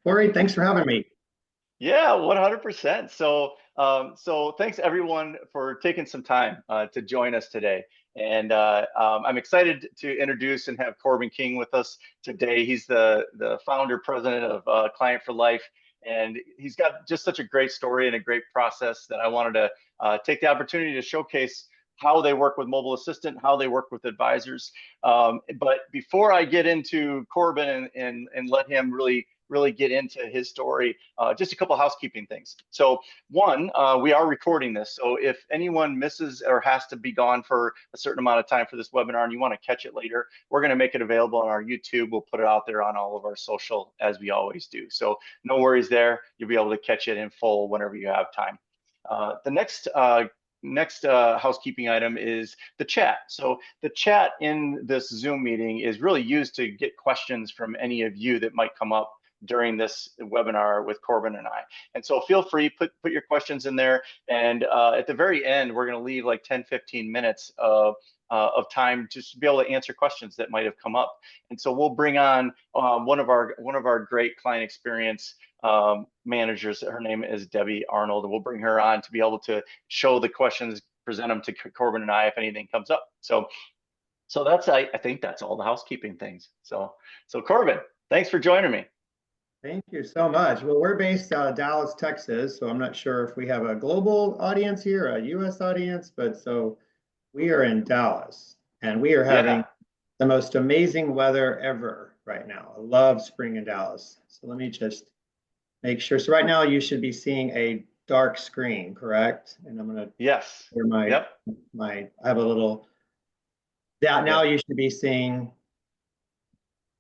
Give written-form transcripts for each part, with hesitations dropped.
Corey, thanks for having me. Yeah, 100%. So thanks everyone for taking some time to join us today. And I'm excited to introduce and have Corbin King with us today. He's the founder, president of Client for Life, and he's got just such a great story and a great process that I wanted to take the opportunity to showcase how they work with mobile assistant, how they work with advisors. But before I get into Corbin and let him really get into his story, just a couple housekeeping things. So one, we are recording this. So if anyone misses or has to be gone for a certain amount of time for this webinar and you want to catch it later, we're going to make it available on our YouTube. We'll put it out there on all of our social as we always do. So no worries there. You'll be able to catch it in full whenever you have time. The next housekeeping item is the chat. So the chat in this Zoom meeting is really used to get questions from any of you that might come up during this webinar with Corbin and I. And so feel free, put your questions in there. And at the very end, we're going to leave like 10, 15 minutes of time just to be able to answer questions that might have come up. And so we'll bring on one of our great client experience managers. Her name is Debbie Arnold, and we'll bring her on to be able to show the questions, present them to Corbin and I if anything comes up. So that's I think that's all the housekeeping things. So Corbin, thanks for joining me. Thank you so much. Well, we're based out of Dallas, Texas, so I'm not sure if we have a global audience here, a US audience, but so we are in Dallas and we are having Yeah. the most amazing weather ever right now. I love spring in Dallas. So let me just make sure. So right now you should be seeing a dark screen, correct? And I'm gonna Yes. clear Yep. I have a little, that now Yep. you should be seeing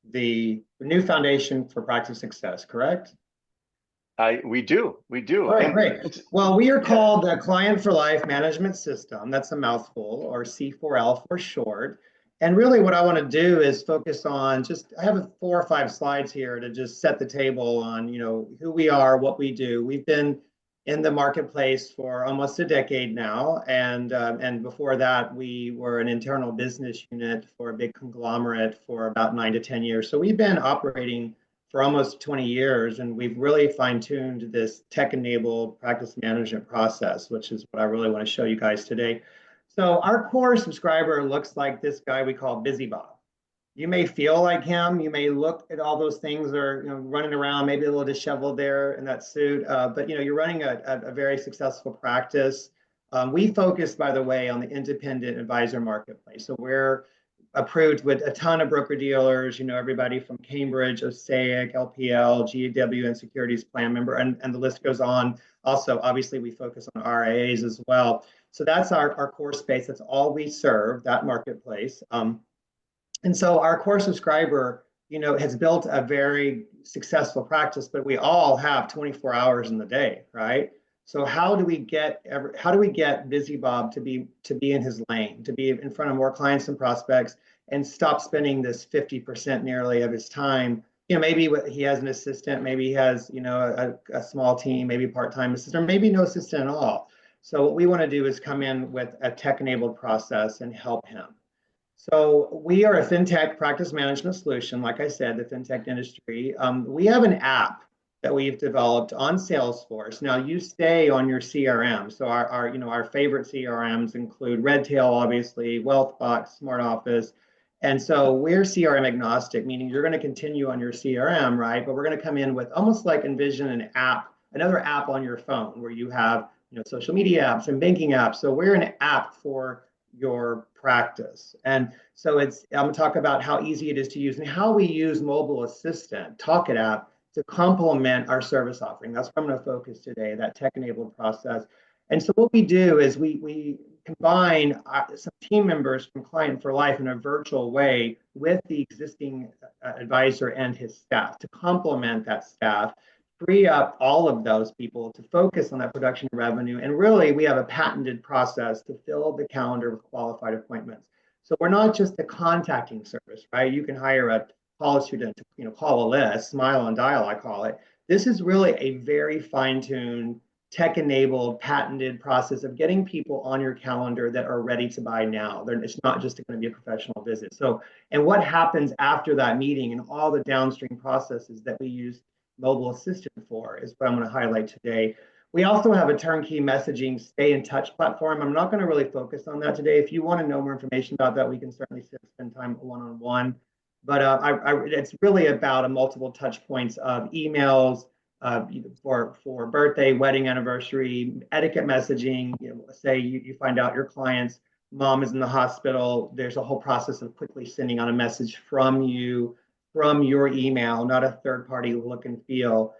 the new foundation for practice success, correct? We do. All right, And great. Well, we are yeah. called the Client for Life Management System. That's a mouthful, or C4L for short. And really what I want to do is focus on just, I have 4 or 5 slides here to just set the table on, who we are, what we do. We've been in the marketplace for almost a decade now. And before that, we were an internal business unit for a big conglomerate for about 9 to 10 years. So we've been operating for almost 20 years, and we've really fine-tuned this tech-enabled practice management process, which is what I really want to show you guys today. So our core subscriber looks like this guy we call Busy Bob. You may feel like him. You may look at all those things that are running around, maybe a little disheveled there in that suit, but you're running a very successful practice. We focus, by the way, on the independent advisor marketplace. So we're approved with a ton of broker dealers, everybody from Cambridge, Osaic, LPL, GW, and Securities Plan Member, and the list goes on. Also, obviously, we focus on RIAs as well. So that's our core space. That's all we serve, that marketplace. And so our core subscriber, has built a very successful practice, but we all have 24 hours in the day, right? So how do we get Busy Bob to be in his lane, to be in front of more clients and prospects, and stop spending this 50% nearly of his time? Maybe he has an assistant, maybe he has a small team, maybe part-time assistant, or maybe no assistant at all. So what we want to do is come in with a tech-enabled process and help him. So we are a fintech practice management solution. Like I said, the fintech industry. We have an app that we've developed on Salesforce. Now you stay on your CRM. So our favorite CRMs include Redtail, obviously, Wealthbox, Smart Office. And so we're CRM agnostic, meaning you're going to continue on your CRM, right? But we're going to come in with almost like envision an app, another app on your phone where you have social media apps and banking apps. So we're an app for your practice. And so I'm going to talk about how easy it is to use and how we use mobile assistant, Talk It app, to complement our service offering. That's what I'm going to focus today, that tech-enabled process. And so what we do is we combine some team members from Client for Life in a virtual way with the existing advisor and his staff to complement that staff, free up all of those people to focus on that production revenue. And really, we have a patented process to fill the calendar with qualified appointments. So we're not just a contacting service, right? You can hire a college student to call a list, smile and dial, I call it. This is really a very fine-tuned, tech-enabled, patented process of getting people on your calendar that are ready to buy now. It's not just going to be a professional visit. So, and what happens after that meeting and all the downstream processes that we use mobile assistant for is what I'm going to highlight today. We also have a turnkey messaging stay in touch platform. I'm not going to really focus on that today. If you want to know more information about that, we can certainly spend time one-on-one. But it's really about a multiple touch points of emails for birthday, wedding anniversary, etiquette messaging. Say you find out your client's mom is in the hospital. There's a whole process of quickly sending out a message from you, from your email, not a third party look and feel.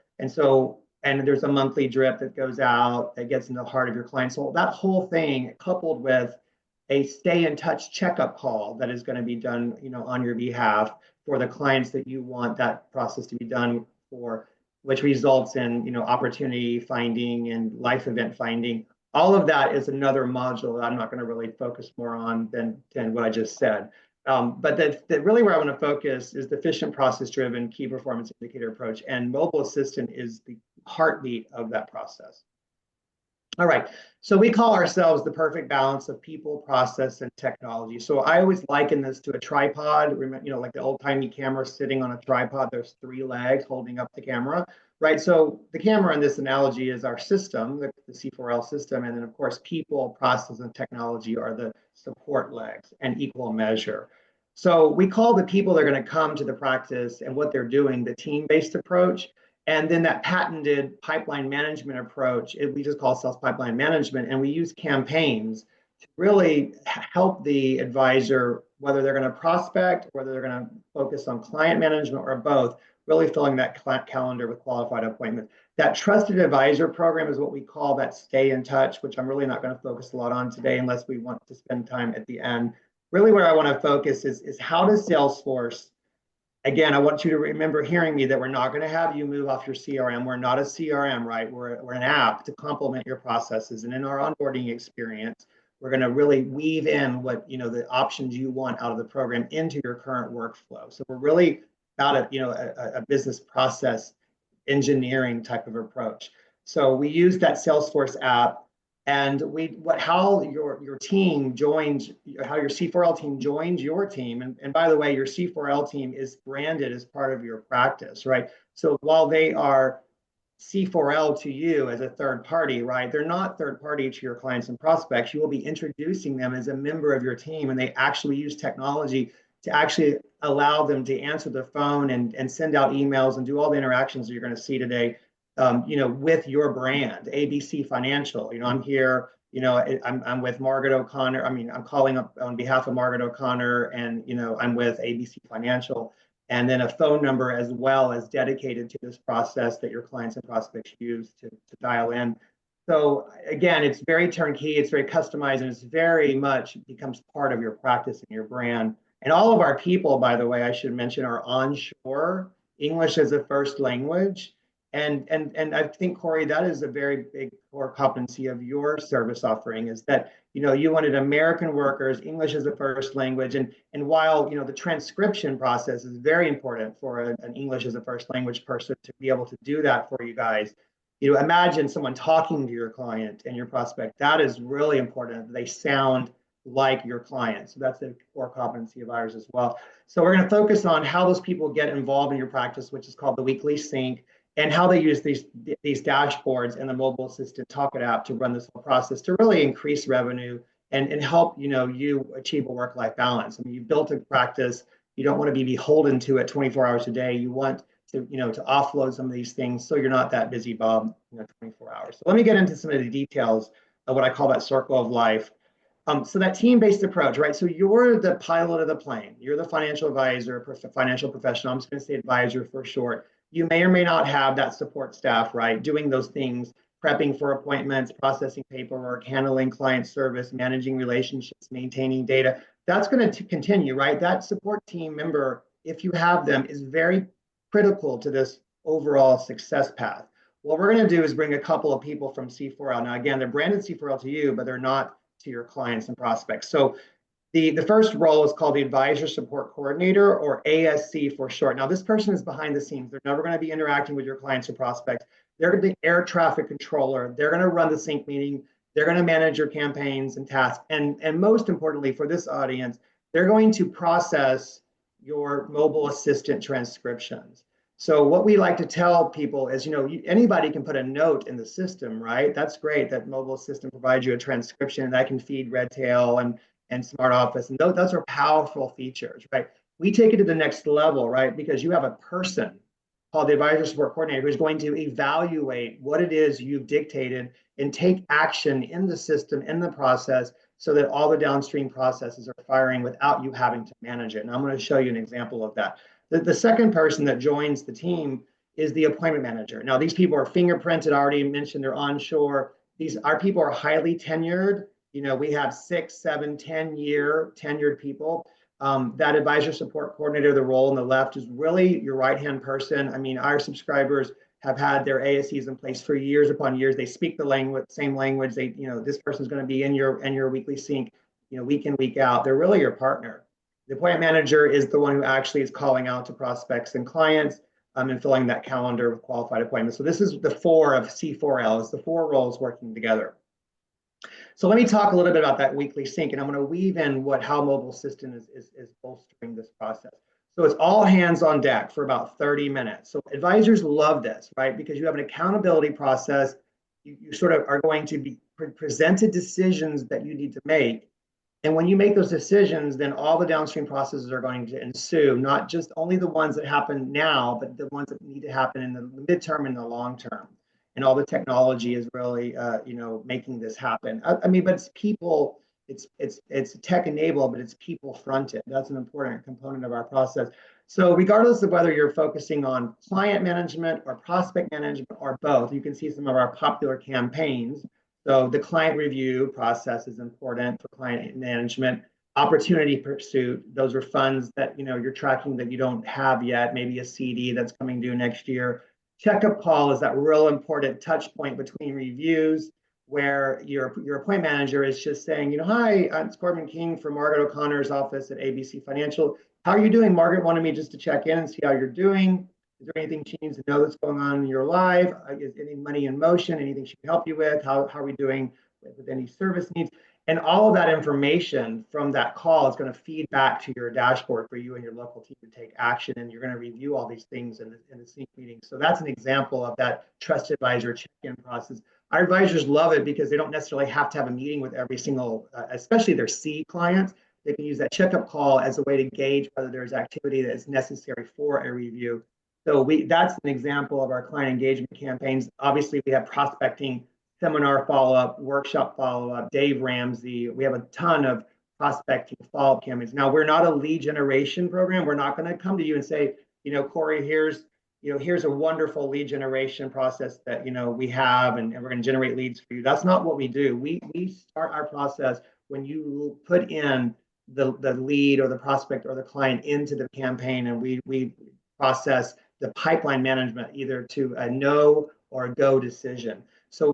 And there's a monthly drip that goes out that gets into the heart of your client. So that whole thing coupled with a stay in touch checkup call that is going to be done, on your behalf for the clients that you want that process to be done for, which results in, opportunity finding and life event finding. All of that is another module that I'm not going to really focus more on than what I just said. But really where I want to focus is the efficient process-driven key performance indicator approach, and mobile assistant is the heartbeat of that process. All right, so we call ourselves the perfect balance of people, process, and technology. So I always liken this to a tripod. Like the old-timey camera sitting on a tripod. There's 3 legs holding up the camera, right? So the camera in this analogy is our system, the C4L system, and then of course people, process, and technology are the support legs in equal measure. So we call the people that are going to come to the practice and what they're doing the team-based approach. And then that patented pipeline management approach, we just call sales pipeline management, and we use campaigns to really help the advisor, whether they're going to prospect, whether they're going to focus on client management or both, really filling that calendar with qualified appointments. That trusted advisor program is what we call that stay in touch, which I'm really not going to focus a lot on today unless we want to spend time at the end. Really where I want to focus is how does Salesforce. Again, I want you to remember hearing me that we're not going to have you move off your CRM. We're not a CRM, right? We're an app to complement your processes. And in our onboarding experience, we're going to really weave in what, the options you want out of the program into your current workflow. So we're really about a business process engineering type of approach. So we use that Salesforce app, and how your team joins, how your C4L team joins your team. And by the way, your C4L team is branded as part of your practice, right? So while they are C4L to you as a third party, right? They're not third party to your clients and prospects. You will be introducing them as a member of your team, and they actually use technology to actually allow them to answer the phone and send out emails and do all the interactions that you're going to see today. With your brand, ABC Financial. I'm here. I'm with Margaret O'Connor. I'm calling up on behalf of Margaret O'Connor, and I'm with ABC Financial, and then a phone number as well as dedicated to this process that your clients and prospects use to dial in. So again, it's very turnkey, it's very customized, and it's very much becomes part of your practice and your brand. And all of our people, by the way, I should mention, are onshore, English as a first language. And I think, Corey, that is a very big core competency of your service offering, is that you wanted American workers, English as a first language, and while the transcription process is very important for an English as a first language person to be able to do that for you guys. Imagine someone talking to your client and your prospect. That is really important. They sound like your client. So that's a core competency of ours as well. So we're going to focus on how those people get involved in your practice, which is called the weekly sync, and how they use these dashboards and the mobile assistant Talk It Out to run this whole process to really increase revenue and help you achieve a work-life balance. You've built a practice. You don't want to be beholden to it 24 hours a day. You want to to offload some of these things so you're not that busy, Bob, 24 hours. So let me get into some of the details of what I call that circle of life. So that team-based approach, right? So you're the pilot of the plane. You're the financial advisor, financial professional. I'm just going to say advisor for short. You may or may not have that support staff, right? Doing those things, prepping for appointments, processing paperwork, handling client service, managing relationships, maintaining data. That's going to continue, right? That support team member, if you have them, is very critical to this overall success path. What we're going to do is bring a couple of people from C4L. Now, again, they're branded C4L to you, but they're not to your clients and prospects. So the first role is called the Advisor Support Coordinator, or ASC for short. Now, this person is behind the scenes. They're never going to be interacting with your clients or prospects. They're going to be air traffic controller. They're going to run the sync meeting. They're going to manage your campaigns and tasks. And most importantly for this audience, they're going to process your mobile assistant transcriptions. So what we like to tell people is, anybody can put a note in the system, right? That's great. That mobile system provides you a transcription that can feed Redtail and Smart Office, and those are powerful features, right? We take it to the next level, right? Because you have a person called the advisor support coordinator who's going to evaluate what it is you've dictated and take action in the system, in the process, so that all the downstream processes are firing without you having to manage it. And I'm going to show you an example of that. The second person that joins the team is the appointment manager. Now, these people are fingerprinted. I already mentioned they're onshore. Our people are highly tenured. We have 6, 7, 10-year tenured people. That advisor support coordinator, the role on the left, is really your right-hand person. I mean, our subscribers have had their ASEs in place for years upon years. They speak the same language. This person's going to be in your weekly sync, week in, week out. They're really your partner. The appointment manager is the one who actually is calling out to prospects and clients and filling that calendar with qualified appointments. So this is the 4 of C4L, is the 4 roles working together. So let me talk a little bit about that weekly sync, and I'm going to weave in how mobile system is bolstering this process. So it's all hands on deck for about 30 minutes. So advisors love this, right? Because you have an accountability process. You sort of are going to be presented decisions that you need to make. And when you make those decisions, then all the downstream processes are going to ensue, not just only the ones that happen now, but the ones that need to happen in the midterm and the long term. And all the technology is really, making this happen. I mean, but it's people, it's tech enabled, but it's people fronted. That's an important component of our process. So regardless of whether you're focusing on client management or prospect management or both, you can see some of our popular campaigns. So the client review process is important for client management. Opportunity pursuit, those are funds that you're tracking that you don't have yet, maybe a CD that's coming due next year. Checkup call is that real important touch point between reviews where your appointment manager is just saying, hi, it's Corbin King from Margaret O'Connor's office at ABC Financial. How are you doing? Margaret wanted me just to check in and see how you're doing. Is there anything she needs to know that's going on in your life? Is any money in motion? Anything she can help you with? How are we doing with any service needs? And all of that information from that call is going to feed back to your dashboard for you and your local team to take action. And you're going to review all these things in the sync meeting. So that's an example of that trusted advisor check-in process. Our advisors love it because they don't necessarily have to have a meeting with every single, especially their C clients. They can use that checkup call as a way to gauge whether there's activity that is necessary for a review. So that's an example of our client engagement campaigns. Obviously, we have prospecting, seminar follow-up, workshop follow-up, Dave Ramsey. We have a ton of prospecting follow-up campaigns. Now, we're not a lead generation program. We're not going to come to you and say, Corey, here's a wonderful lead generation process that we have, and we're going to generate leads for you. That's not what we do. We start our process when you put in the lead or the prospect or the client into the campaign, and we process the pipeline management either to a no or a go decision. So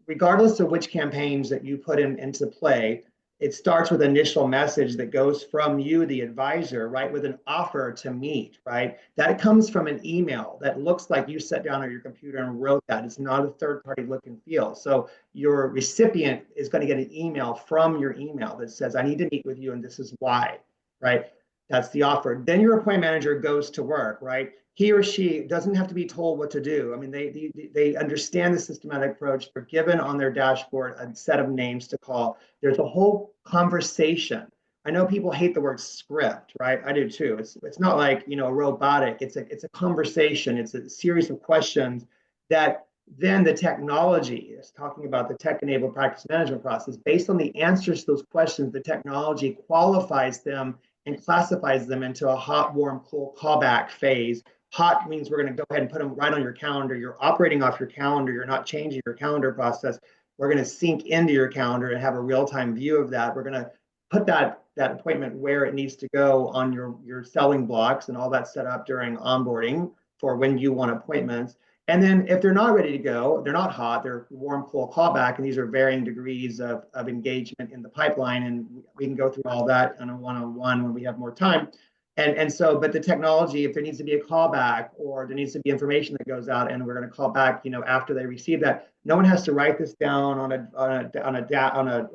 regardless of which campaigns that you put into play, it starts with an initial message that goes from you, the advisor, right, with an offer to meet, right? That comes from an email that looks like you sat down on your computer and wrote that. It's not a third-party look and feel. So your recipient is going to get an email from your email that says, I need to meet with you and this is why, right? That's the offer. Then your appointment manager goes to work, right? He or she doesn't have to be told what to do. I mean, they understand the systematic approach. They're given on their dashboard a set of names to call. There's a whole conversation. I know people hate the word script, right? I do too. It's not like robotic. It's a conversation. It's a series of questions that then the technology is talking about the tech-enabled practice management process. Based on the answers to those questions, the technology qualifies them and classifies them into a hot, warm, cool callback phase. Hot means we're going to go ahead and put them right on your calendar. You're operating off your calendar. You're not changing your calendar process. We're going to sync into your calendar and have a real-time view of that. We're going to put that appointment where it needs to go on your selling blocks and all that set up during onboarding for when you want appointments. And then if they're not ready to go, they're not hot, they're warm, cool callback, and these are varying degrees of engagement in the pipeline. And we can go through all that on a one-on-one when we have more time. But the technology, if there needs to be a callback or there needs to be information that goes out and we're going to call back, after they receive that, no one has to write this down on a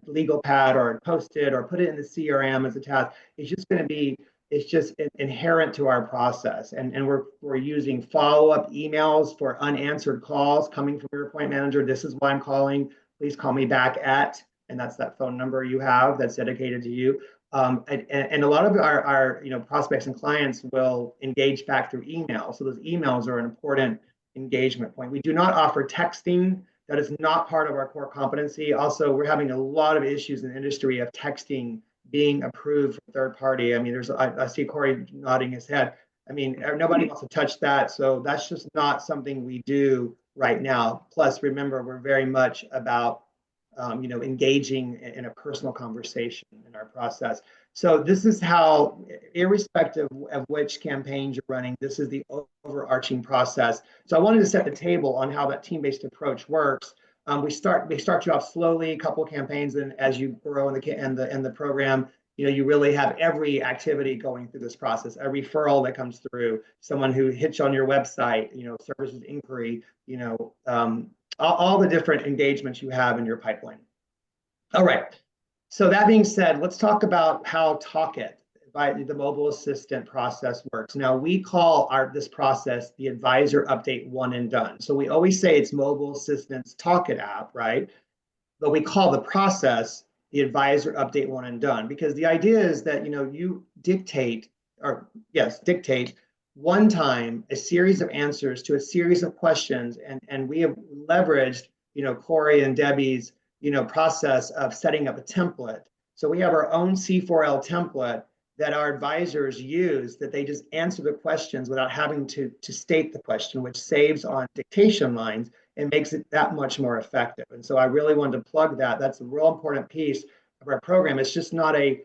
legal pad or post it or put it in the CRM as a task. It's just going to be It's just inherent to our process. And we're using follow-up emails for unanswered calls coming from your appointment manager. This is why I'm calling. Please call me back at, and that's that phone number you have that's dedicated to you. And a lot of our prospects and clients will engage back through email. So those emails are an important engagement point. We do not offer texting. That is not part of our core competency. Also, we're having a lot of issues in the industry of texting being approved from third party. I mean, I see Corey nodding his head. I mean, nobody wants to touch that. So that's just not something we do right now. Plus, remember, we're very much about engaging in a personal conversation in our process. So this is how, irrespective of which campaigns you're running, this is the overarching process. So I wanted to set the table on how that team-based approach works. We start you off slowly, a couple of campaigns, and as you grow in the program, you really have every activity going through this process, a referral that comes through, someone who hits on your website, services inquiry, all the different engagements you have in your pipeline. All right. So that being said, let's talk about how Talkit, the mobile assistant process works. Now we call this process the advisor update one and done. So we always say it's mobile assistant's Talkit app, right? But we call the process the advisor update one and done, because the idea is that you dictate one time a series of answers to a series of questions, and we have leveraged Corey and Debbie's process of setting up a template. So we have our own C4L template that our advisors use, that they just answer the questions without having to state the question, which saves on dictation lines and makes it that much more effective. And so I really wanted to plug that. That's a real important piece of our program. It's just not a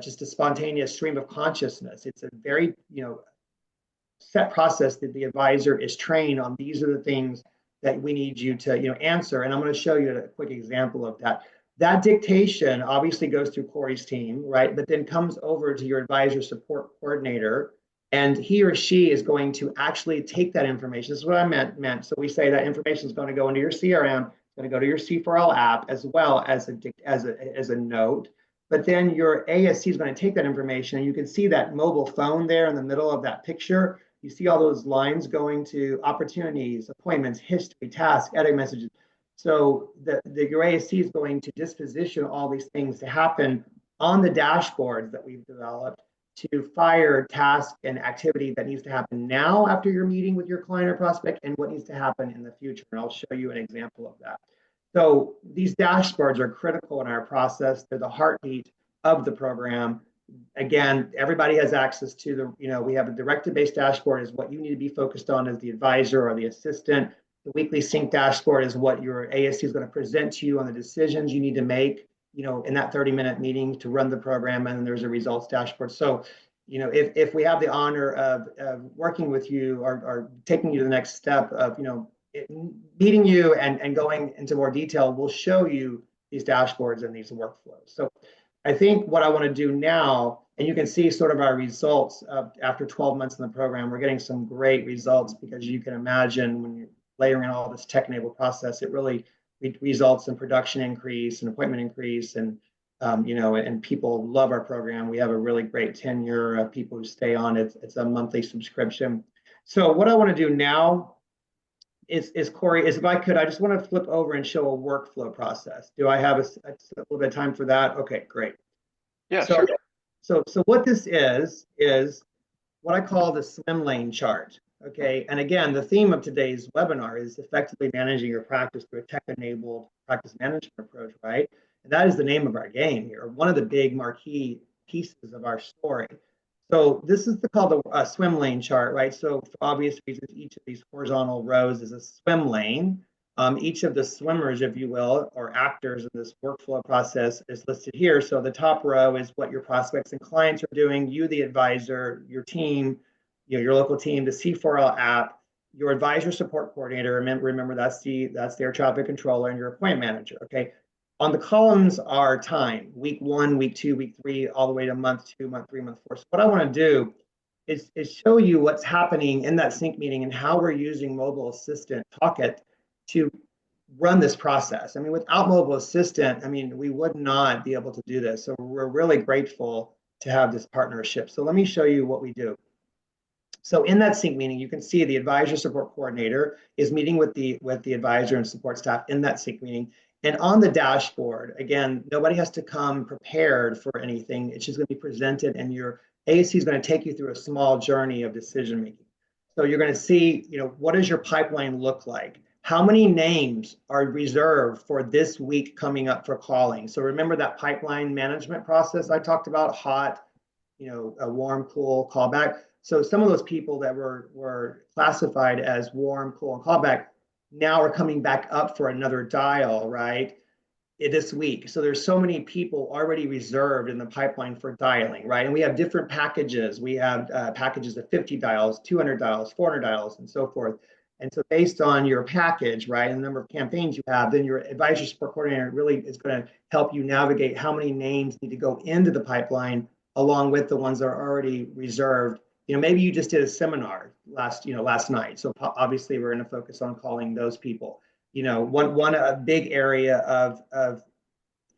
just a spontaneous stream of consciousness. It's a very set process that the advisor is trained on. These are the things that we need you to answer. And I'm going to show you a quick example of that. That dictation obviously goes through Corey's team, right? But then comes over to your advisor support coordinator, and he or she is going to actually take that information. This is what I meant. So we say that information is going to go into your CRM, it's going to go to your C4L app as well as a note. But then your ASC is going to take that information, and you can see that mobile phone there in the middle of that picture. You see all those lines going to opportunities, appointments, history, tasks, edit messages. So your ASC is going to disposition all these things to happen on the dashboards that we've developed to fire task and activity that needs to happen now after your meeting with your client or prospect, and what needs to happen in the future. And I'll show you an example of that. So these dashboards are critical in our process. They're the heartbeat of the program. Again, everybody has access to we have a directive-based dashboard is what you need to be focused on as the advisor or the assistant. The weekly sync dashboard is what your ASC is going to present to you on the decisions you need to make, in that 30-minute meeting to run the program. And then there's a results dashboard. So, if we have the honor of working with you or taking you to the next step of, meeting you and going into more detail, we'll show you these dashboards and these workflows. So I think what I want to do now, and you can see sort of our results after 12 months in the program, we're getting some great results, because you can imagine when you're layering in all this tech-enabled process, it really results in production increase and appointment increase, and and people love our program. We have a really great tenure of people who stay on it. It's a monthly subscription. So what I want to do now is Corey, if I could, I just want to flip over and show a workflow process. Do I have a little bit of time for that? Okay, great. Yeah, sure. So what this is what I call the swim lane chart. Okay, and again, the theme of today's webinar is effectively managing your practice through a tech-enabled practice management approach, right? And that is the name of our game here, one of the big marquee pieces of our story. So this is called the swim lane chart, right? So for obvious reasons, each of these horizontal rows is a swim lane. Each of the swimmers, if you will, or actors in this workflow process is listed here. So the top row is what your prospects and clients are doing, you, the advisor, your team, your local team, the C4L app, your advisor support coordinator. Remember that's the air traffic controller, and your appointment manager. Okay. On the columns are time, week 1, week 2, week 3, all the way to month 2, month 3, month 4. So what I want to do is show you what's happening in that sync meeting and how we're using mobile assistant Talkit to run this process. I mean, without mobile assistant, we would not be able to do this. So we're really grateful to have this partnership. So let me show you what we do. So in that sync meeting, you can see the advisor support coordinator is meeting with the advisor and support staff in that sync meeting. And on the dashboard, again, nobody has to come prepared for anything. It's just going to be presented, and your ASC is going to take you through a small journey of decision making. So you're going to see, what does your pipeline look like? How many names are reserved for this week coming up for calling? So remember that pipeline management process I talked about, hot, a warm, cool, callback. So some of those people that were classified as warm, cool, and callback now are coming back up for another dial, right? This week. So there's so many people already reserved in the pipeline for dialing, right? And we have different packages. We have packages of 50 dials, 200 dials, 400 dials, and so forth. And so based on your package, right, and the number of campaigns you have, then your advisor support coordinator really is going to help you navigate how many names need to go into the pipeline along with the ones that are already reserved. Maybe you just did a seminar last night. So obviously we're going to focus on calling those people. One a big area of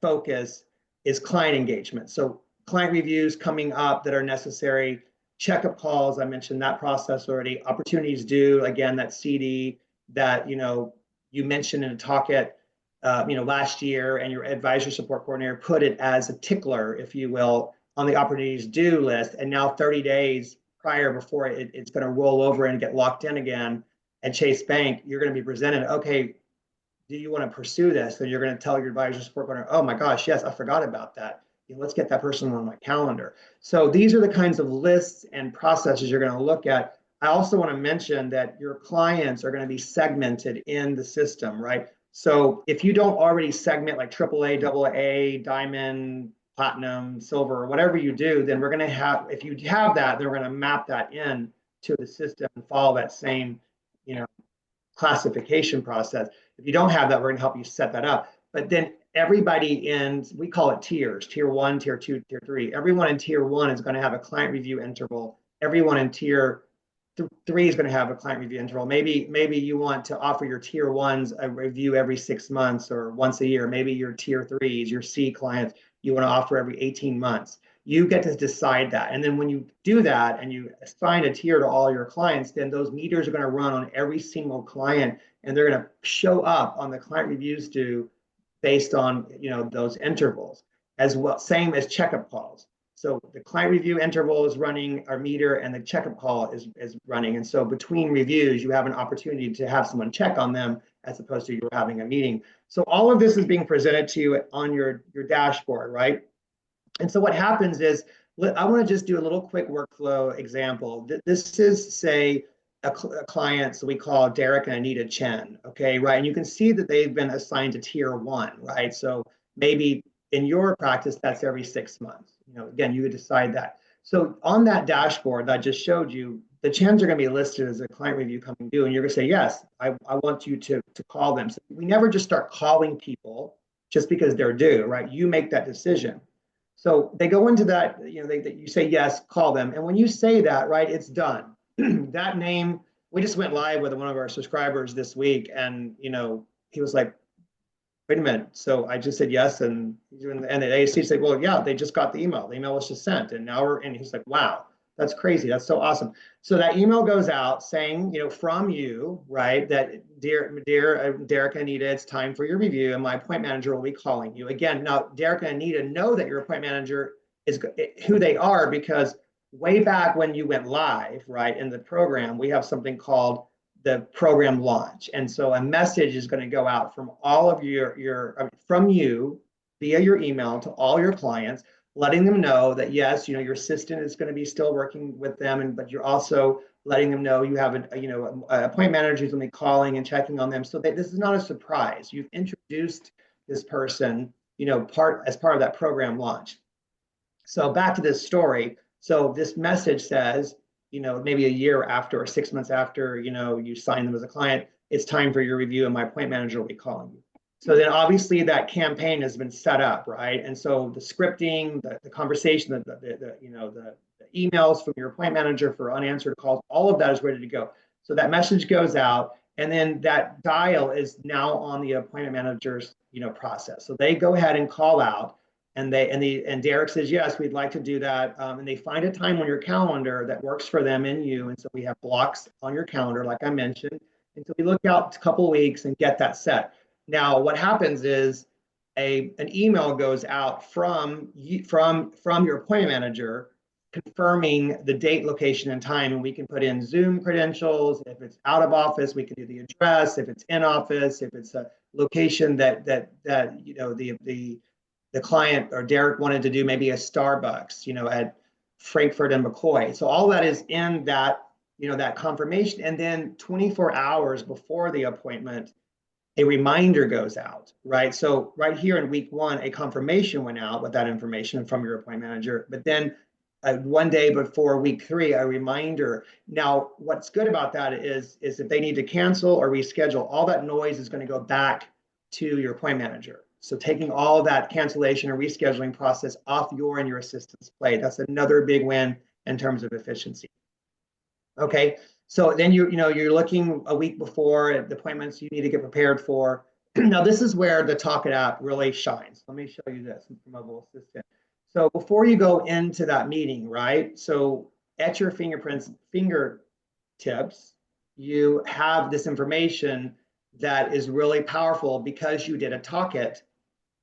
focus is client engagement. So client reviews coming up that are necessary, checkup calls, I mentioned that process already, opportunities due, again, that CD that you mentioned in a talk at last year, and your advisor support coordinator put it as a tickler, if you will, on the opportunities due list. And now 30 days prior, before it's going to roll over and get locked in again at Chase Bank, you're going to be presented, okay, do you want to pursue this? So you're going to tell your advisor support coordinator, oh my gosh, yes, I forgot about that. Let's get that person on my calendar. So these are the kinds of lists and processes you're going to look at. I also want to mention that your clients are going to be segmented in the system, right? So if you don't already segment like AAA, AA, Diamond, Platinum, Silver, whatever you do, then we're going to have, if you have that, then we're going to map that in to the system and follow that same, classification process. If you don't have that, we're going to help you set that up. But then everybody in, we call it tiers, tier 1, tier 2, tier 3. Everyone in tier 1 is going to have a client review interval. Everyone in tier 3 is going to have a client review interval. Maybe you want to offer your tier 1s a review every 6 months or once a year. Maybe your tier 3s, your C clients, you want to offer every 18 months. You get to decide that. And then when you do that and you assign a tier to all your clients, then those meters are going to run on every single client, and they're going to show up on the client reviews due based on those intervals as well. Same as checkup calls. So the client review interval is running our meter, and the checkup call is running. And so between reviews, you have an opportunity to have someone check on them as opposed to you having a meeting. So all of this is being presented to you on your dashboard, right? And so what happens is, I want to just do a little quick workflow example. This is, say, a client, so we call Derek and Anita Chen, okay, right? And you can see that they've been assigned to tier 1, right? So maybe in your practice, that's every 6 months. Again, you would decide that. So on that dashboard that I just showed you, the Chens are going to be listed as a client review coming due, and you're going to say, yes, I want you to call them. So we never just start calling people just because they're due, right? You make that decision. So they go into that, you say, yes, call them. And when you say that, right, it's done. That name, we just went live with one of our subscribers this week, and, he was like, wait a minute. So I just said yes. And the ASC said, well, yeah, they just got the email. The email was just sent. And now and he's like, wow, that's crazy. That's so awesome. So that email goes out saying, from you, right, that dear Derek and Anita, it's time for your review, and my appointment manager will be calling you. Again, now Derek and Anita know that your appointment manager is who they are, because way back when you went live, right, in the program, we have something called the program launch. And so a message is going to go out from all of from you via your email to all your clients, letting them know that, yes, your assistant is going to be still working with them, but you're also letting them know you have an appointment manager who's going to be calling and checking on them. So that this is not a surprise. You've introduced this person, as part of that program launch. So back to this story. So this message says, maybe a year after or 6 months after, you sign them as a client, it's time for your review, and my appointment manager will be calling you. So then obviously that campaign has been set up, right? And so the scripting, the conversation, the emails from your appointment manager for unanswered calls, all of that is ready to go. So that message goes out, and then that dial is now on the appointment manager's, process. So they go ahead and call out. And Derek says, yes, we'd like to do that. And they find a time on your calendar that works for them and you. And so we have blocks on your calendar, like I mentioned. And so we look out a couple of weeks and get that set. Now, what happens is an email goes out from your appointment manager confirming the date, location, and time. And we can put in Zoom credentials. If it's out of office, we can do the address. If it's in office, if it's a location that the client or Derek wanted to do maybe a Starbucks, at Frankfurt and McCoy. So all that is in that, that confirmation. And then 24 hours before the appointment, a reminder goes out, right? So right here in week 1, a confirmation went out with that information from your appointment manager, but then one day before week 3, a reminder. Now, what's good about that is if they need to cancel or reschedule, all that noise is going to go back to your appointment manager. So taking all that cancellation or rescheduling process off your and your assistant's plate, that's another big win in terms of efficiency. Okay, so then you're looking a week before at the appointments you need to get prepared for. Now this is where the Talk It app really shines. Let me show you this mobile assistant. So before you go into that meeting, right? So at your fingertips, you have this information that is really powerful because you did a Talk It,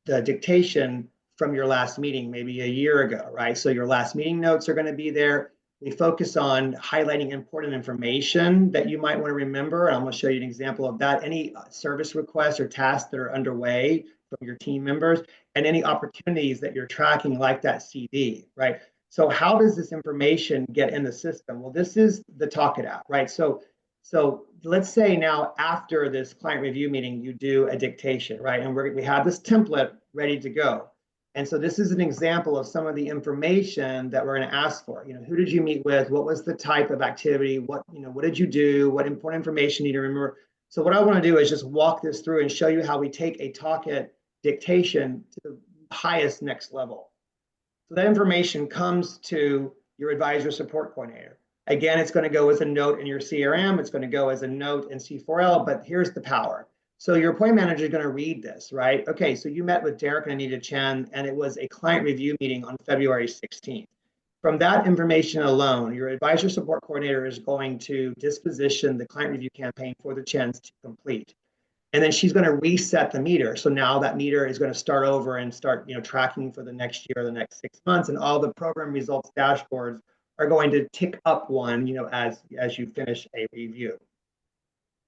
the dictation from your last meeting, maybe a year ago, right? So your last meeting notes are going to be there. We focus on highlighting important information that you might want to remember. And I'm going to show you an example of that. Any service requests or tasks that are underway from your team members, and any opportunities that you're tracking, like that CD, right? So how does this information get in the system? Well, this is the Talk It app, right? So let's say now after this client review meeting, you do a dictation, right? And we have this template ready to go. And so this is an example of some of the information that we're going to ask for. Who did you meet with? What was the type of activity? What did you do? What important information you need to remember? So what I want to do is just walk this through and show you how we take a Talk It dictation to the highest next level. So that information comes to your advisor support coordinator. Again, it's going to go as a note in your CRM. It's going to go as a note in C4L, but here's the power. So your appointment manager is going to read this, right? Okay, so you met with Derek and Anita Chen, and it was a client review meeting on February 16th. From that information alone, your advisor support coordinator is going to disposition the client review campaign for the Chens to complete. And then she's going to reset the meter. So now that meter is going to start over and start, tracking for the next year, the next 6 months, and all the program results dashboards are going to tick up one, as you finish a review.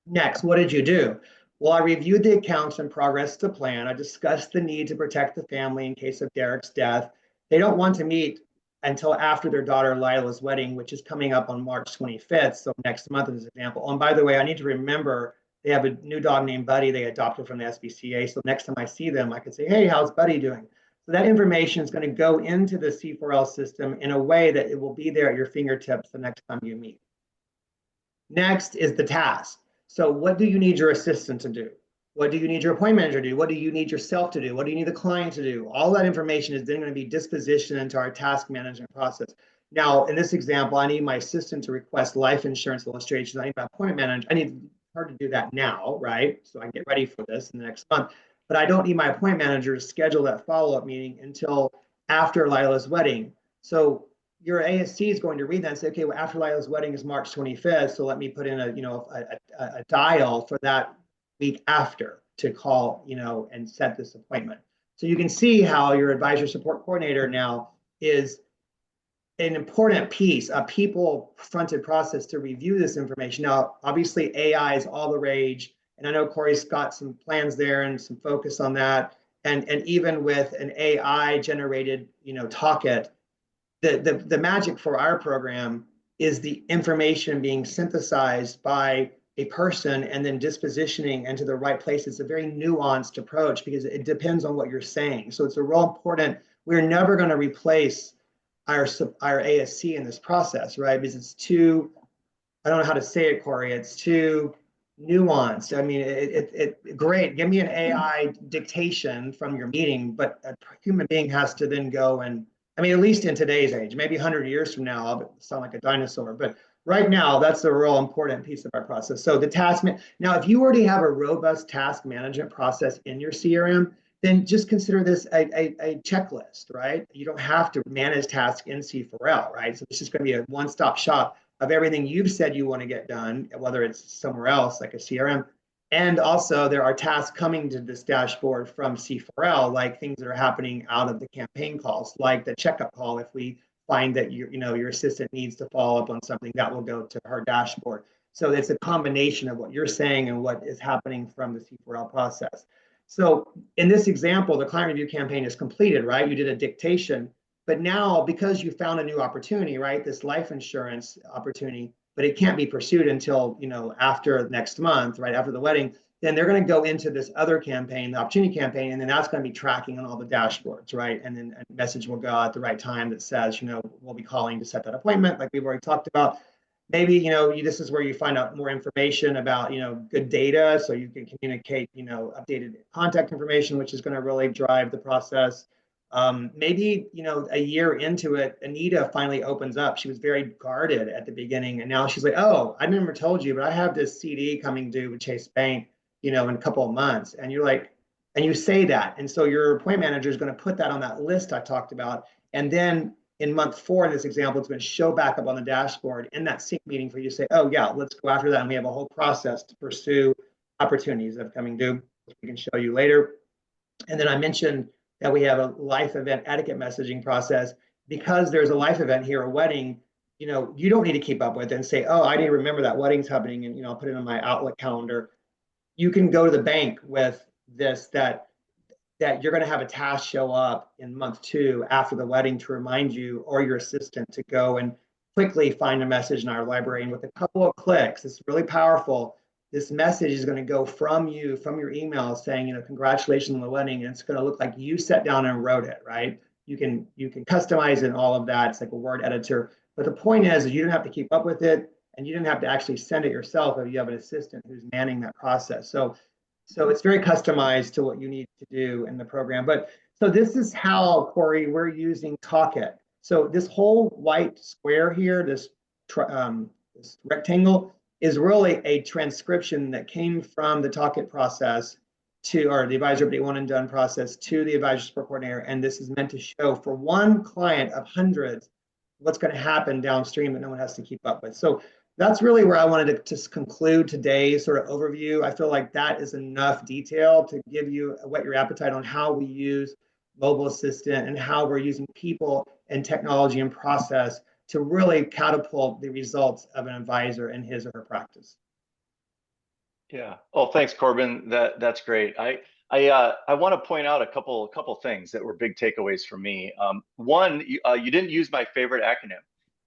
Next, what did you do? Well, I reviewed the accounts and progress to plan. I discussed the need to protect the family in case of Derek's death. They don't want to meet until after their daughter Lila's wedding, which is coming up on March 25th. So next month as an example. Oh, and by the way, I need to remember they have a new dog named Buddy. They adopted from the SPCA. So next time I see them, I can say, hey, how's Buddy doing? So that information is going to go into the C4L system in a way that it will be there at your fingertips the next time you meet. Next is the task. So what do you need your assistant to do? What do you need your appointment manager to do? What do you need yourself to do? What do you need the client to do? All that information is then going to be dispositioned into our task management process. Now, in this example, I need my assistant to request life insurance illustrations. I need my appointment manager. I need her to do that now, right? So I can get ready for this in the next month. But I don't need my appointment manager to schedule that follow-up meeting until after Lila's wedding. So your ASC is going to read that and say, okay, well, after Lila's wedding is March 25th, so let me put in a dial for that week after to call, and set this appointment. So you can see how your advisor support coordinator now is an important piece, a people-fronted process to review this information. Now, obviously, AI is all the rage, and I know Corey's got some plans there and some focus on that. And even with an AI-generated, Talk It, the magic for our program is the information being synthesized by a person and then dispositioning into the right place. It's a very nuanced approach because it depends on what you're saying. So it's a real important, we're never going to replace our ASC in this process, right? Because it's too, I don't know how to say it, Corey, it's too nuanced. I mean, great, give me an AI dictation from your meeting, but a human being has to then go and, I mean, at least in today's age, maybe 100 years from now, I'll sound like a dinosaur, but right now, that's a real important piece of our process. So the task, now, if you already have a robust task management process in your CRM, then just consider this a checklist, right? You don't have to manage tasks in C4L, right? So it's just going to be a one-stop shop of everything you've said you want to get done, whether it's somewhere else like a CRM. And also there are tasks coming to this dashboard from C4L, like things that are happening out of the campaign calls, like the checkup call. If we find that your assistant needs to follow up on something, that will go to her dashboard. So it's a combination of what you're saying and what is happening from the C4L process. So in this example, the client review campaign is completed, right? You did a dictation, but now because you found a new opportunity, right? This life insurance opportunity, but it can't be pursued until, after next month, right? After the wedding, then they're going to go into this other campaign, the opportunity campaign, and then that's going to be tracking on all the dashboards, right? And then a message will go out at the right time that says, we'll be calling to set that appointment, like we've already talked about. Maybe this is where you find out more information about good data, so you can communicate updated contact information, which is going to really drive the process. Maybe a year into it, Anita finally opens up. She was very guarded at the beginning, and now she's like, oh, I never told you, but I have this CD coming due with Chase Bank in a couple of months. And you're like, and you say that, and so your point manager is going to put that on that list I talked about. And then in month 4 in this example, it's going to show back up on the dashboard in that sync meeting for you to say, oh yeah, let's go after that. And we have a whole process to pursue opportunities of coming due, which we can show you later. And then I mentioned that we have a life event etiquette messaging process. Because there's a life event here, a wedding, you don't need to keep up with it and say, oh, I need to remember that wedding's happening and I'll put it on my Outlook calendar. You can go to the bank with this, that you're going to have a task show up in month 2 after the wedding to remind you or your assistant to go and quickly find a message in our library. And with a couple of clicks, it's really powerful. This message is going to go from you, from your email saying, congratulations on the wedding. And it's going to look like you sat down and wrote it, right? You can customize it and all of that. It's like a word editor. But the point is you don't have to keep up with it, and you didn't have to actually send it yourself if you have an assistant who's manning that process. So it's very customized to what you need to do in the program. But so this is how, Corey, we're using Talkit. So this whole white square here, this rectangle, is really a transcription that came from the Talkit process or the advisor update one and done process to the advisor support coordinator. And this is meant to show for one client of hundreds what's going to happen downstream that no one has to keep up with. So that's really where I wanted to just conclude today's sort of overview. I feel like that is enough detail to give you whet your appetite on how we use mobile assistant and how we're using people and technology and process to really catapult the results of an advisor in his or her practice. Yeah. Oh, thanks, Corbin. That's great. I want to point out a couple things that were big takeaways for me. One, you didn't use my favorite acronym.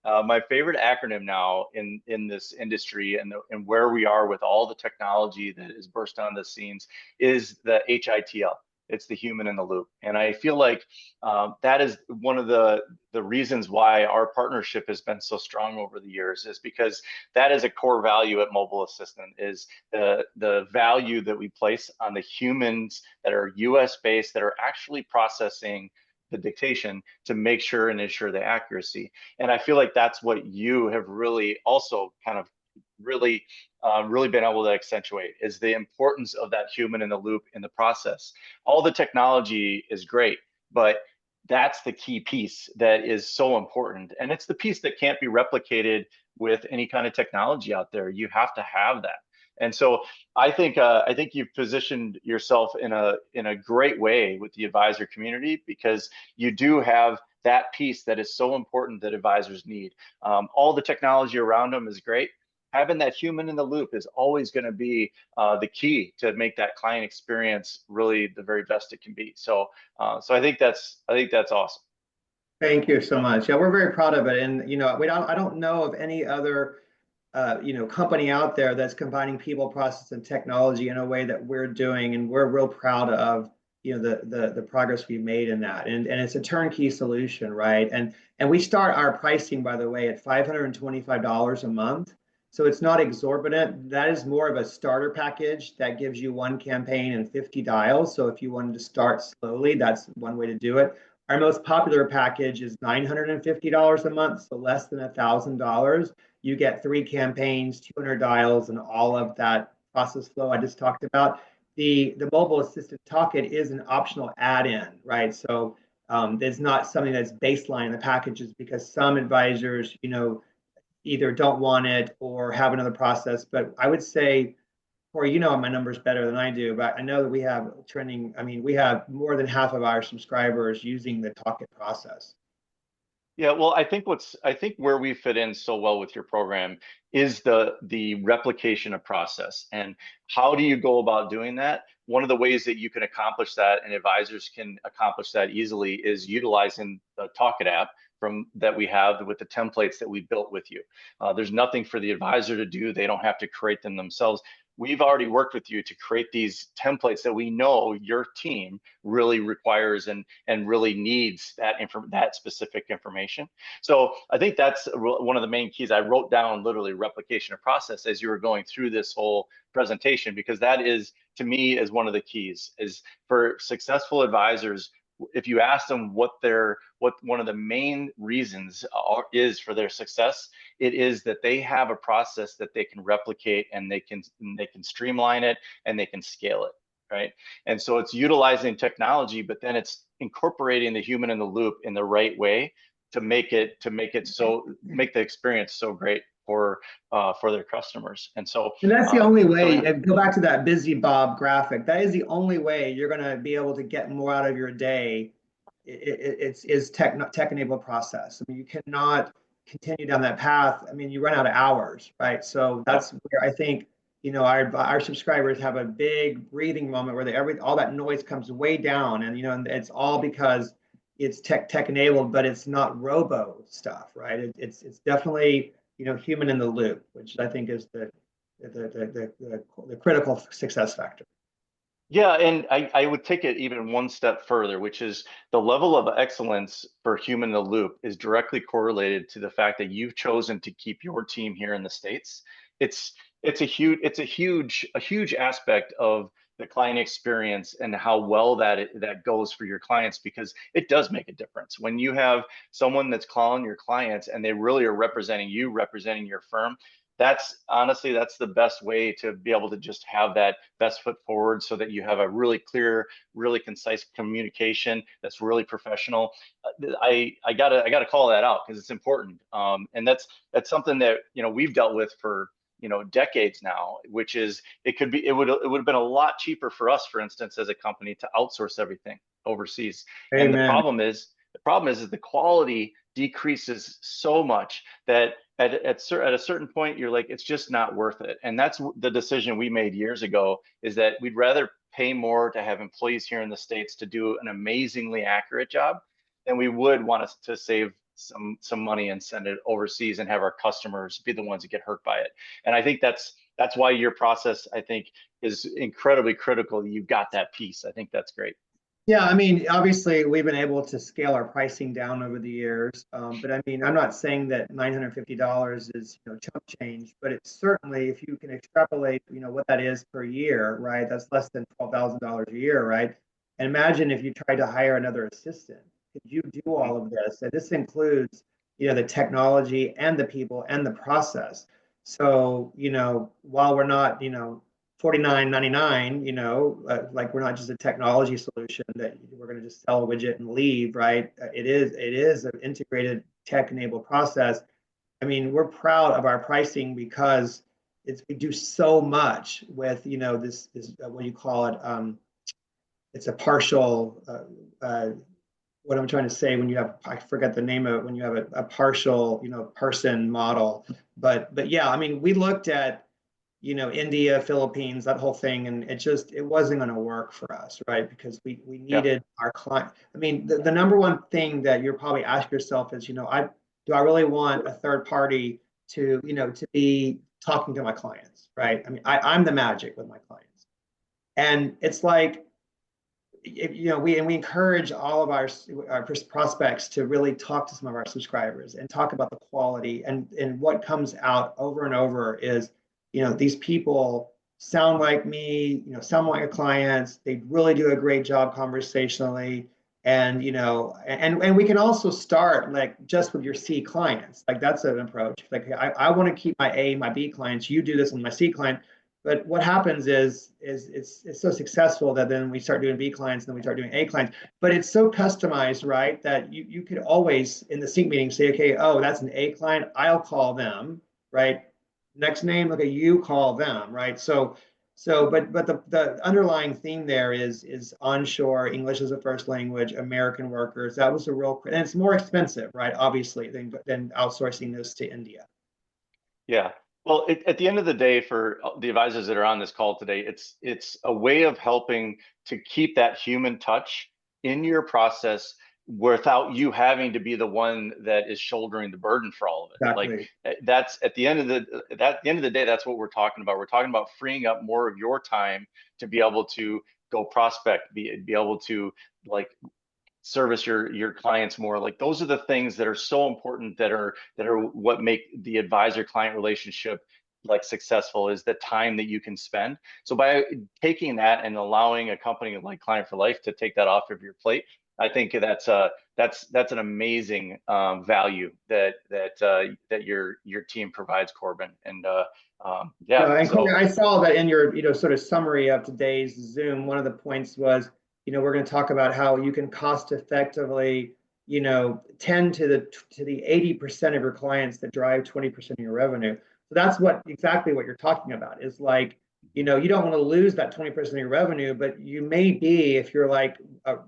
My favorite acronym now in this industry and where we are with all the technology that is burst on the scenes is the HITL. It's the human in the loop, and I feel like that is one of the reasons why our partnership has been so strong over the years, is because that is a core value at Mobile Assistant, is the value that we place on the humans that are US based, that are actually processing the dictation to make sure and ensure the accuracy. And I feel like that's what you have really also kind of really been able to accentuate, is the importance of that human in the loop in the process. All the technology is great, but that's the key piece that is so important. And it's the piece that can't be replicated with any kind of technology out there. You have to have that. And so I think you've positioned yourself in a great way with the advisor community, because you do have that piece that is so important that advisors need. All the technology around them is great. Having that human in the loop is always going to be the key to make that client experience really the very best it can be. So I think that's awesome. Thank you so much. Yeah, we're very proud of it. And I don't know of any other company out there that's combining people, process, and technology in a way that we're doing, and we're real proud of the progress we've made in that. And it's a turnkey solution, right? And we start our pricing, by the way, at $525 a month. So it's not exorbitant. That is more of a starter package that gives you one campaign and 50 dials. So if you wanted to start slowly, that's one way to do it. Our most popular package is $950 a month, so less than $1,000. You get 3 campaigns, 200 dials, and all of that process flow I just talked about. the mobile assistant Talkit is an optional add-in, right? So there's not something that's baseline in the packages because some advisors, either don't want it or have another process. But I would say, Corey, my numbers better than I do, but I know that we have trending. I mean, we have more than half of our subscribers using the Talkit process. Yeah, well, I think where we fit in so well with your program is the replication of process. And how do you go about doing that? One of the ways that you can accomplish that and advisors can accomplish that easily is utilizing the Talkit app from that we have with the templates that we built with you. There's nothing for the advisor to do. They don't have to create them themselves. We've already worked with you to create these templates that we know your team really requires and really needs that specific information. So I think that's one of the main keys. I wrote down literally replication of process as you were going through this whole presentation, because that is, to me, is one of the keys. Is for successful advisors, if you ask them what one of the main reasons is for their success, it is that they have a process that they can replicate and they can streamline it and they can scale it, right? And so it's utilizing technology, but then it's incorporating the human in the loop in the right way to make the experience so great for their customers. And so And that's the only way. yeah. Go back to that busy Bob graphic. That is the only way you're going to be able to get more out of your day. It's tech-enabled process. I mean, you cannot continue down that path. I mean, you run out of hours, right? So that's where I think our subscribers have a big breathing moment where all that noise comes way down, and it's all because it's tech enabled, but it's not robo stuff, right? It's definitely human in the loop, which I think is the critical success factor. Yeah, and I would take it even one step further, which is the level of excellence for human in the loop is directly correlated to the fact that you've chosen to keep your team here in the States. It's a huge aspect of the client experience and how well that goes for your clients, because it does make a difference when you have someone that's calling your clients and they really are representing you, representing your firm. That's honestly, that's the best way to be able to just have that best foot forward so that you have a really clear, really concise communication that's really professional. I gotta call that out because it's important. And that's something that we've dealt with for decades now, which is it would have been a lot cheaper for us, for instance, as a company, to outsource everything overseas. And the Amen. problem is that the quality decreases so much that at a certain point you're like, it's just not worth it. And that's the decision we made years ago, is that we'd rather pay more to have employees here in the States to do an amazingly accurate job than we would want us to save some money and send it overseas and have our customers be the ones that get hurt by it. And I think that's why your process, I think, is incredibly critical. You've got that piece. I think that's great. Yeah, I mean, obviously, we've been able to scale our pricing down over the years. But I mean, I'm not saying that $950 is chump change, but it's certainly, if you can extrapolate, what that is per year, right? That's less than $12,000 a year, right? And imagine if you tried to hire another assistant. Could you do all of this? And this includes, the technology and the people and the process. So, while we're not, 49.99, like we're not just a technology solution that we're going to just sell a widget and leave, right? It is an integrated tech-enabled process. I mean, we're proud of our pricing because we do so much with this what do you call it? It's a partial. What I'm trying to say, when you have, I forget the name of it, when you have a partial person model, but yeah, I mean, we looked at India, Philippines, that whole thing. And it wasn't going to work for us, right? Because we needed our client. I mean, the number one thing that you're probably ask yourself is, do I really want a third party to be talking to my clients, right? I mean, I'm the magic with my clients. And it's like, we encourage all of our prospects to really talk to some of our subscribers and talk about the quality. And what comes out over and over is, these people sound like me, sound like your clients. They really do a great job conversationally. And, and we can also start like just with your C clients. Like that's an approach. Like I want to keep my A, my B clients. You do this with my C client. But what happens is it's so successful that then we start doing B clients, and then we start doing A clients. But it's so customized, right? That you could always in the sync meeting say, okay, oh, that's an A client. I'll call them, right? Next name, okay, you call them, right? But the underlying theme there is onshore English as a first language, American workers. That was a real, and it's more expensive, right? Obviously, than outsourcing this to India. Yeah. Well, at the end of the day, for the advisors that are on this call today, it's a way of helping to keep that human touch in your process without you having to be the one that is shouldering the burden for all of it. Like Exactly. that's at the end of the day, that's what we're talking about. We're talking about freeing up more of your time to be able to go prospect, be able to like service your clients more. Like those are the things that are so important, that are what make the advisor client relationship like successful, is the time that you can spend. So by taking that and allowing a company like Client for Life to take that off of your plate, I think that's an amazing value that your team provides, Corbin. And yeah, No, and so Corey, I saw that in your, sort of summary of today's Zoom. One of the points was, we're going to talk about how you can cost effectively, tend to the 80% of your clients that drive 20% of your revenue. So that's exactly what you're talking about, is like, you don't want to lose that 20% of your revenue, but you may be, if you're like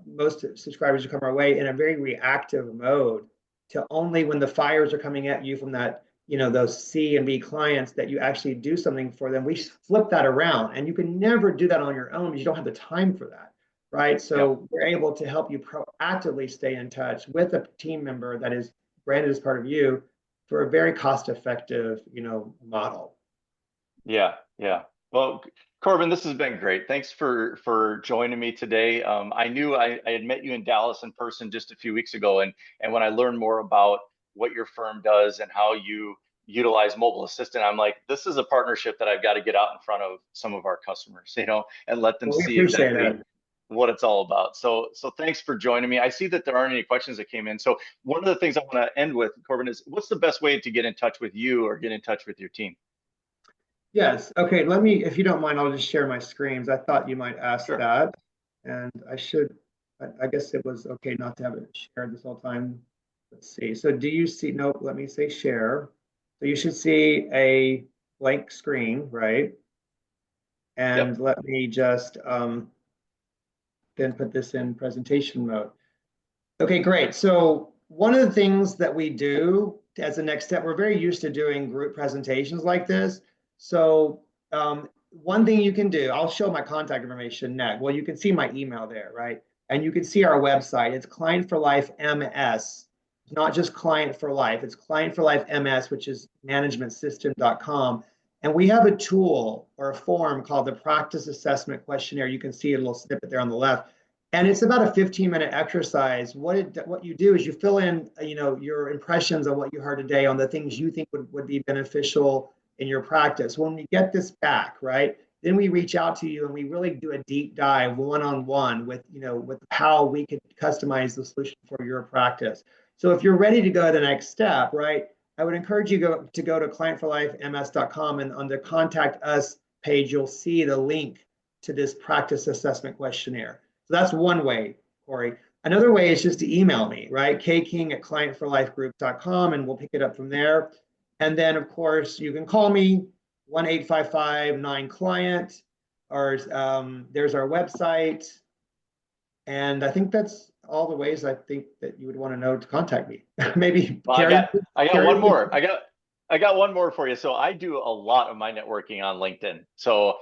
most subscribers who come our way, in a very reactive mode to only when the fires are coming at you from that, those C and B clients, that you actually do something for them. We flip that around, and you can never do that on your own because you don't have the time for that, right? yeah. So we're able to help you proactively stay in touch with a team member that is branded as part of you for a very cost-effective, model. Yeah, yeah. Well, Corbin, this has been great. Thanks for joining me today. I knew I had met you in Dallas in person just a few weeks ago, and when I learned more about what your firm does and how you utilize mobile assistant, I'm like, this is a partnership that I've got to get out in front of some of our customers, and let them Well, we see appreciate exactly it. what it's all about. So thanks for joining me. I see that there aren't any questions that came in. So one of the things I want to end with, Corbin, is what's the best way to get in touch with you or get in touch with your team? Yes. Okay. Let me, if you don't mind, I'll just share my screens. I thought you might ask Sure. that, and I should. I guess it was okay not to have it shared this whole time. Let's see. So do you see? Nope. Let me say share. So you should see a blank screen, right? Yep. And let me just then put this in presentation mode. Okay, great. So one of the things that we do as a next step, we're very used to doing group presentations like this. So one thing you can do, I'll show my contact information next. Well, you can see my email there, right? And you can see our website. It's Client for Life MS. It's not just Client for Life. It's Client for Life MS, which is managementsystem.com. And we have a tool or a form called the Practice Assessment Questionnaire. You can see a little snippet there on the left. And it's about a 15-minute exercise. What you do is you fill in, your impressions on what you heard today, on the things you think would be beneficial in your practice. When we get this back, right, then we reach out to you and we really do a deep dive one-on-one with how we could customize the solution for your practice. So if you're ready to go to the next step, right, I would encourage you to go to clientforlifems.com, and on the Contact Us page, you'll see the link to this practice assessment questionnaire. So that's one way, Corey. Another way is just to email me, right? kking@clientforlifegroup.com, and we'll pick it up from there. And then, of course, you can call me, 1-855-9-CLIENT, or there's our website. And I think that's all the ways I think that you would want to know to contact me. Maybe Well, Carrie. I got Carrie, one more. I got one more for you. So I do a lot of my networking on LinkedIn. So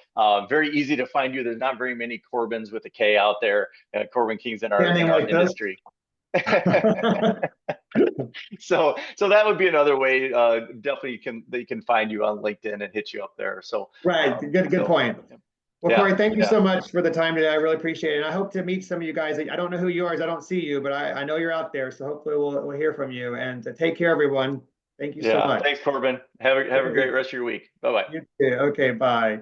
very easy to find you. There's not very many Corbins with a K out there. Corbin Kings in standing our like this. industry. So that would be another way. Definitely they can find you on LinkedIn and hit you up there. So Right. Good point. Well, yeah, Corey, thank you yeah, so much for the time today. I really appreciate it. And I hope to meet some of you guys. I don't know who you are, as I don't see you, but I know you're out there. So hopefully we'll hear from you. And take care, everyone. Thank you so yeah. much. Thanks, Corbin. Have a great rest of your week. Bye bye. You too. Okay, bye.